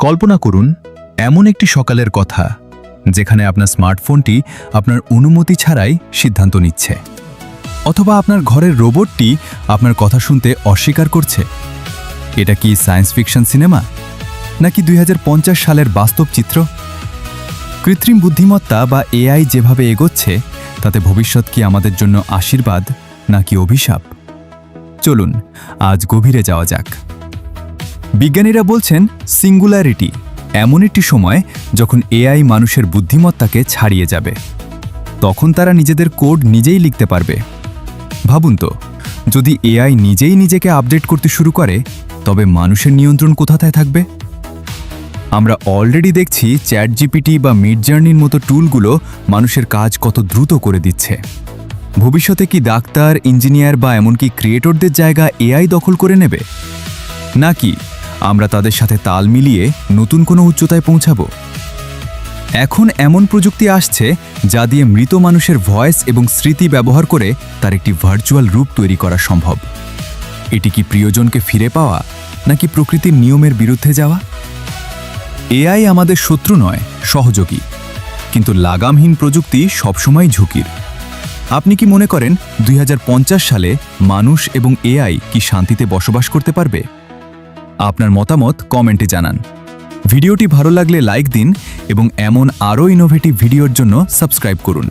কল্পনা করুন এমন একটি সকালের কথা যেখানে আপনার স্মার্টফোনটি আপনার অনুমতি ছাড়াই সিদ্ধান্ত নিচ্ছে, অথবা আপনার ঘরের রোবটটি আপনার কথা শুনতে অস্বীকার করছে। এটা কি সায়েন্স ফিকশন সিনেমা, নাকি ২০৫০ সালের বাস্তব চিত্র? কৃত্রিম বুদ্ধিমত্তা বা এআই যেভাবে এগোচ্ছে, তাতে ভবিষ্যৎ কি আমাদের জন্য আশীর্বাদ নাকি অভিশাপ? চলুন আজ গভীরে যাওয়া যাক। বিজ্ঞানীরা বলছেন সিঙ্গুলারিটি এমন একটি সময় যখন এআই মানুষের বুদ্ধিমত্তাকে ছাড়িয়ে যাবে। তখন তারা নিজেদের কোড নিজেই লিখতে পারবে। ভাবুন তো, যদি এআই নিজেই নিজেকে আপডেট করতে শুরু করে, তবে মানুষের নিয়ন্ত্রণ কোথায় থাকবে? আমরা অলরেডি দেখছি চ্যাটজিপিটি বা মিডজার্নির মতো টুলগুলো মানুষের কাজ কত দ্রুত করে দিচ্ছে। ভবিষ্যতে কি ডাক্তার, ইঞ্জিনিয়ার বা এমনকি ক্রিয়েটরদের জায়গা এআই দখল করে নেবে? নাকি আমরা তাদের সাথে তাল মিলিয়ে নতুন কোনো উচ্চতায় পৌঁছাবো? এখন এমন প্রযুক্তি আসছে যা দিয়ে মৃত মানুষের ভয়েস এবং স্মৃতি ব্যবহার করে তার একটি ভার্চুয়াল রূপ তৈরি করা সম্ভব। এটি কি প্রিয়জনকে ফিরে পাওয়া, নাকি প্রকৃতির নিয়মের বিরুদ্ধে যাওয়া? এআই আমাদের শত্রু নয়, সহযোগী। কিন্তু লাগামহীন প্রযুক্তি সবসময় ঝুঁকির। আপনি কি মনে করেন ২০৫০ সালে মানুষ এবং এআই কি শান্তিতে বসবাস করতে পারবে? আপনার মতামত কমেন্টে জানান। ভিডিওটি ভালো লাগলে লাইক দিন এবং এমন আরও ইনোভেটিভ ভিডিওর জন্য সাবস্ক্রাইব করুন।